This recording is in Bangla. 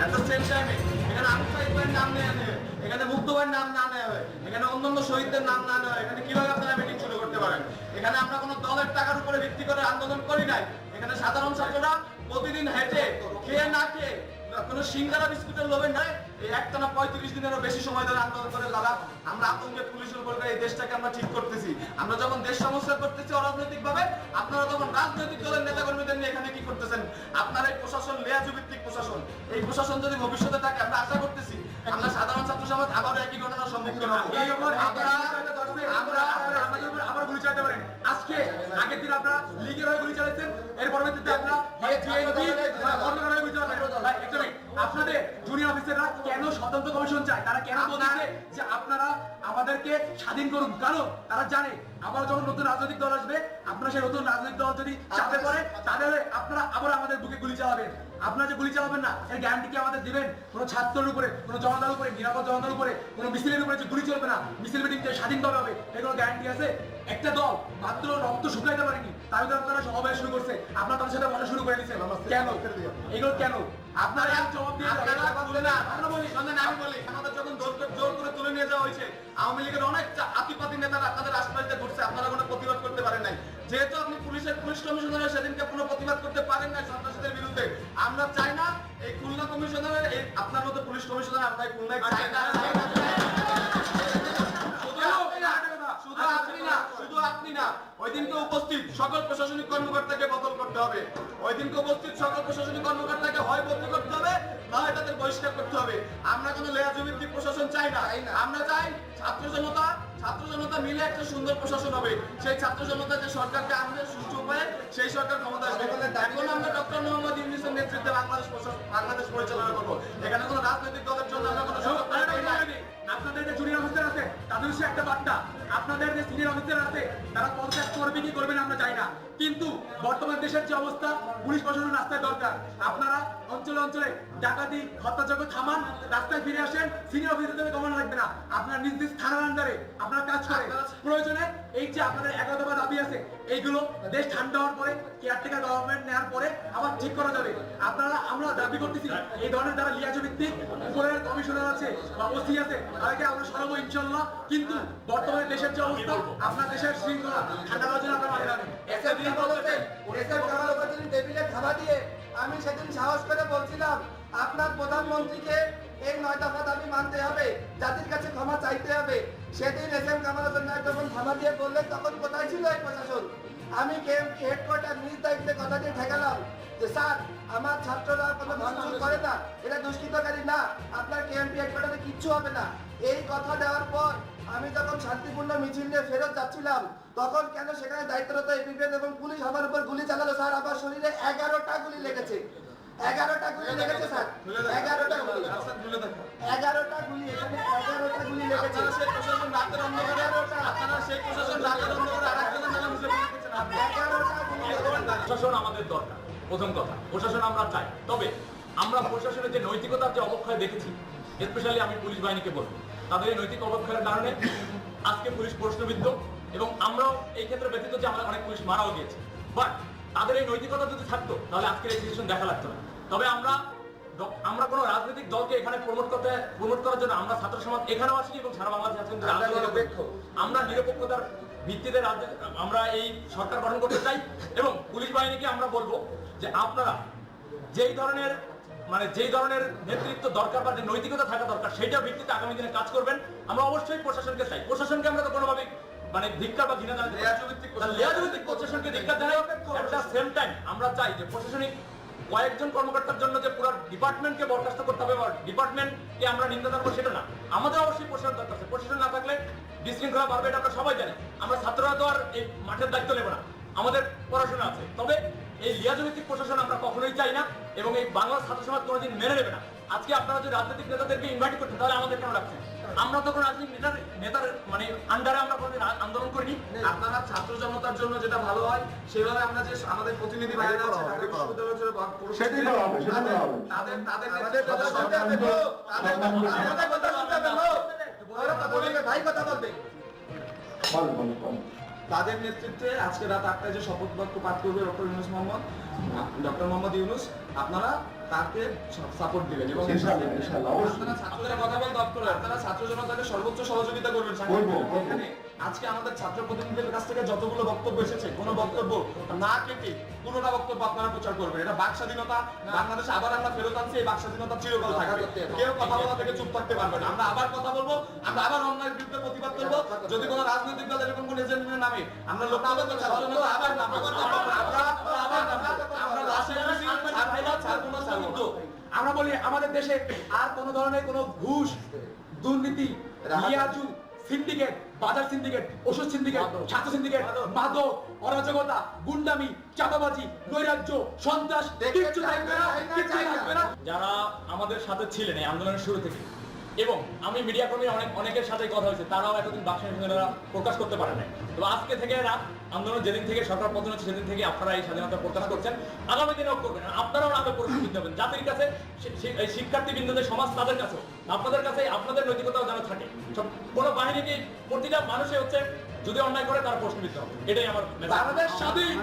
এট দ্য সেম টাইমে এখানে আবু সাইদ ভাইয়ের নাম নেওয়া নেবে, এখানে মুগ্ধ ভাইয়ের নাম না নেওয়া হয়, এখানে অন্যান্য শহীদদের নাম না নেওয়া হয়, এখানে কিভাবে আপনারা মিটিং শুরু করতে পারেন? এখানে আমরা কোনো দলের টাকার উপরে ভিত্তি করে আন্দোলন করি নাই। এখানে সাধারণ ছাত্ররা প্রতিদিন হেঁটে খেয়ে না খেয়ে কোনো সিঙ্গারা বিস্কুটের লোভে নাই এই একটানা 35 দিনেরও বেশি সময় ধরে আন্দোলন করে দাদা আমরা আতঙ্কে পুলিশের উপর এই দেশটাকে আমরা ঠিক করতেছি। আমরা যখন দেশ সমস্যা করতেছি অরাজনৈতিক ভাবে, আপনারা তখন রাজনৈতিক দলের নেতা কর্মীদের নিয়ে এখানে কি করতেছেন? আপনার এই প্রশাসন লেয়াজু ভিত্তিক প্রশাসন, এই প্রশাসন যদি ভবিষ্যতে থাকে আমরা আশা করতেছি আমরা সাধারণ ছাত্র সমাজ আবার একই ঘটনার সম্মুখীন হব। আমরা গুলি চালাতে পারেন। আজকে আগের দিন আপনারা লীগের হয়ে গুলি চালাচ্ছেন, এর পরবর্তীতে আপনারা আপনাদের জুনিয়র অফিসাররা কেন স্বতন্ত্র কমিশন চায়? তারা কেন বলছে যে আপনারা আমাদেরকে স্বাধীন করুন? কারণ তারা জানে আবার যখন নতুন রাজনৈতিক দল আসবে, আপনারা সেই নতুন রাজনৈতিক দল যদি চাপে পড়ে তাহলে আপনারা আবার আমাদের বুকে গুলি চালাবেন। আপনারা যে গুলি চালাবেন না এর গ্যারান্টি কি আমাদের দিবেন? কোনো ছাত্রের উপরে, কোনো জনতার উপরে, নিরাপদ জনতার উপরে, কোনো মিছিলের উপরে যে গুলি চলবে না, মিছিল মিটিং স্বাধীনভাবে হবে, এর কোনো গ্যারান্টি আছে? একটা দল মাত্র রক্ত শুকাইতে পারেনি, তার ভিতরে আপনারা সমবায় শুরু করছে, আপনারা তাদের সাথে বসা শুরু করে দিচ্ছেন। কেন এগুলো কেন? আপনারা জবাব দিয়ে আমি বলি আমাদের যখন জোর করে তুলে নিয়ে যাওয়া হয়েছে, আওয়ামী লীগের অনেক আতিপাতি নেতারা আপনাদের আশপাশে ঘুরছে, আপনারা কোনো প্রতিবাদ করতে পারেন নাই। যেহেতু আপনি পুলিশ কমিশনারের সেদিনকে কোনো প্রতিবাদ করতে পারেন নাই সন্ত্রাসীদের বিরুদ্ধে, আমরা চাই না এই খুলনা কমিশনারের আপনার মতো পুলিশ কমিশনার আমরা খুলনায় চাই না। শুধু আপনি না, ওই দিনকে উপস্থিত সকল প্রশাসনিক কর্মকর্তাকে বদল করতে হবে। ওই দিনকে উপস্থিত সকল প্রশাসনিক কর্মকর্তাকে হয় বদলি করতে হবে, না হয় তাদের বহিষ্কার করতে হবে। আমরা কোনো লেয়াজভিত্তিক প্রশাসন চাই না। আমরা চাই ছাত্র জনতা মিলে একটা সুন্দর প্রশাসন হবে। সেই ছাত্র জনতা যে সরকারকে আনবে সুষ্ঠু উপায়ে, সেই সরকার ক্ষমতা আসবে। এখন আমরা ডক্টর মোহাম্মদ ইউনূসের নেতৃত্বে বাংলাদেশ পরিচালনা করবো। এখানে কোনো রাজনৈতিক দলের জন্য আমরা কোনো আপনাদের যে জুনিয়র অফিসার আছে তাদের সে একটা বার্তা, আপনাদের যে সিনিয়র অফিসার আছে তারা কনট্যাক্ট করবে কি করবে না আমরা চাই না, কিন্তু বর্তমান দেশের যে অবস্থা পুলিশ প্রশাসন রাস্তায় দরকার। আপনারা অঞ্চলে অঞ্চলে ডাকাতি হত্যাযজ্ঞ থামান, রাস্তায় ফিরে আসেন, সিনিয়র অফিসারদের কমানো লাগবে না, আপনারা নিজ নিজ থানার আন্ডারে আপনারা কাজ করেন। প্রয়োজনে এই যে আপনাদের 11 দফা দাবি আছে এইগুলো দেশ ঠান্ডা হওয়ার পরে, কেয়ারটেকার গভর্নমেন্ট নেওয়ার পরে আবার ঠিক করা যাবে। আমরা দাবি করতেছি এই ধরনের যারা লিয়াজু ভিত্তিক উপরের কমিশনার আছে বা ওসি আছে তাদেরকে আমরা সরাবো ইনশাল্লাহ। কিন্তু বর্তমানে দেশের যে অবস্থা, আপনার দেশের শৃঙ্খলা ঠান্ডা করার জন্য আপনারা মাঠে নামেন। টেবিলে খাওয়া দিয়ে আমি সেদিন সাহস করে বলছিলাম আপনার প্রধানমন্ত্রীকে এই 9 দফা দাবি মানতে হবে, জাতির কাছে ক্ষমা চাইতে হবে। সেদিন এসএম কামাল হোসেন নায়েক যখন ক্ষমা দিয়ে বললেন তখন কোথায় ছিল এই প্রশাসন? আমি কেএমপি হেডকোয়ার্টার নিজ দায়িত্বে কথা দিয়ে ঠেকালাম যে স্যার আমার ছাত্ররা কোনো ভাঙচুর করে না, এটা দুষ্কৃতকারী না, আপনার কেএমপি হেডকোয়ার্টারে কিচ্ছু হবে না। এই কথা দেওয়ার পর আমি যখন শান্তিপূর্ণ মিছিল নিয়ে ফেরত যাচ্ছিলাম তখন কেন সেখানে দায়িত্বরত এপিবিএন এবং পুলিশ আমার উপর গুলি চালালো? স্যার আমার শরীরে 11টা গুলি লেগেছে, 11টা গুলি লেগেছে স্যার, 11টা গুলি, 11টা গুলি, এখানে 11টা গুলি লেগেছে। সেই প্রশাসন রাতের অন্ধকারে, আপনারা সেই প্রশাসন রাতের অন্ধকারে আরেকজনের নামে মুছে ফেলতেছেন। 11টা গুলি লেগেছে। প্রশাসন আমাদের দরকার, প্রথম কথা প্রশাসন আমরা চাই। তবে আমরা প্রশাসনের যে নৈতিকতার যে অবক্ষয় দেখেছি, স্পেশালি আমি পুলিশ বাহিনীকে বলবো, তাদের এই নৈতিক অবক্ষয়ের কারণে আজকে পুলিশ প্রশ্নবিদ্ধ, এবং আমরাও এই ক্ষেত্রে ব্যতীত যে আমরা অনেক পুলিশ মারাও গিয়েছে। বাট তাদের এই নৈতিকতা যদি থাকতো তাহলে আজকের এই সিচুয়েশন দেখা লাগতো না। তবে আমরা কোনো রাজনৈতিক দলকে এখানে প্রমোট করার জন্য আমরা ছাত্র সমাজ এখানেও আসি এবং সারা বাংলাদেশে আছেন, আমরা নিরপেক্ষতার ভিত্তিতে আমরা এই সরকার গঠন করতে চাই। এবং পুলিশ বাহিনীকে আমরা বলবো যে আপনারা যেই ধরনের নেতৃত্ব দরকার বা যে নৈতিকতা থাকা দরকার সেইটার ভিত্তিতে আগামী দিনে কাজ করবেন। আমরা অবশ্যই প্রশাসনকে চাই, প্রশাসনকে আমরা তো কোনোভাবে ধিক্কার বা ঘৃণা জানাতে লেয়াজভিত্তিক প্রশাসনকে ধিক্কার জানাই। এট দ্য সেম টাইম আমরা চাই যে প্রশাসনিক কয়েকজন কর্মকর্তার জন্য যে পুরো ডিপার্টমেন্টকে বরখাস্ত করতে হবে বা ডিপার্টমেন্টকে আমরা নিন্দা জানাবো সেটা না। আমাদের অবশ্যই প্রশাসন দরকার আছে, প্রশাসন না থাকলে বিশৃঙ্খলা বাড়বে, এটা আমরা সবাই জানি। আমরা ছাত্ররা তো আর এই মাঠের দায়িত্ব নেব না, আমাদের পড়াশোনা আছে। তবে এই লিয়াজভিত্তিক প্রশাসন আমরা কখনোই চাই না, এবং এই বাংলার ছাত্র সমাজ কোনোদিন মেনে নেবে না। আজকে আপনারা যদি রাজনৈতিক নেতাদেরকে ইনভাইট করছেন তাহলে আমাদের কেন রাখছেন? আমরা তো কোনো রাজনৈতিক নেতার আন্ডারে আমরা কোনো আন্দোলন করিনি। আপনারা ছাত্র জনতার জন্য যেটা ভালো হয় সেভাবে আমরা যে আমাদের প্রতিনিধি ভাইরা আছে তাদের তাদের নেতৃত্বে আজকে রাত 8টায় যে শপথ বাক্য পাঠ করবে ডক্টর ইউনূস মোহাম্মদ, ডক্টর মোহাম্মদ ইউনূস আপনারা তাকে সাপোর্ট দিবেন এবং আপনারা ছাত্রদের কথা বলতে আপনারা ছাত্র জনতাকে সর্বোচ্চ সহযোগিতা করবেন। এখানে আজকে আমাদের ছাত্র প্রতিনিধিদের কাছ থেকে যতগুলো বক্তব্য এসেছে কোনো বক্তব্য না কেটে কোনোটা বক্তব্য আপনারা প্রচার করবেন। এটা বাক স্বাধীনতা, বাংলাদেশে আবার আমরা ফেরত আনছি, এই বাক স্বাধীনতা চিরকাল থাকবে। কেউ কথা বলা থেকে চুপ থাকতে পারবে না। আমরা আবার কথা বলবো, আমরা আবার অন্যায়ের বিরুদ্ধে প্রতিবাদ করবো। যদি কোনো রাজনৈতিক দল এরকম কোনো এজেন্ডের নামে আমরা লোকাগত ছাত্র জনতা আবার নামবো। আমরা লাশের ছাড়বো না, ছাড়বো। আমরা বলি আমাদের দেশে আর কোন ধরনের কোন ঘুষ, দুর্নীতি, লিয়াজু, সিন্ডিকেট, বাজার সিন্ডিকেট, ওষুধ সিন্ডিকেট, ছাত্র সিন্ডিকেট, মাদক, অরাজকতা, গুন্ডামি, চাঁদাবাজি, নৈরাজ্য, সন্ত্রাস কিচ্ছু থাকবে না, কিচ্ছু থাকবে না। যারা আমাদের সাথে ছিলেন এই আন্দোলনের শুরু থেকে, এবং আমি মিডিয়া কর্মী অনেকের সাথে কথা হয়েছে, তারাও এতদিন বাক স্বাধীনতা প্রকাশ করতে পারে নাই। তো আজকে থেকে এরা আন্দোলন যেদিন থেকে সরকার পতন হচ্ছে সেদিন থেকে আপনারা এই স্বাধীনতা প্রকাশ করছেন, আগামী দিনেও করবেন। আপনারাও আগে প্রস্তুত হবেন জাতির কাছে, শিক্ষার্থী বৃন্দদের সমাজ তাদের কাছে, আপনাদের কাছে আপনাদের নৈতিকতাও যেন থাকে। সব কোনো বাহিনীকে প্রতিটা মানুষে হচ্ছে যদি অন্যায় করে তার প্রশ্নবিদ্ধ হবে, এটাই আমার বাংলাদেশ স্বাধীন।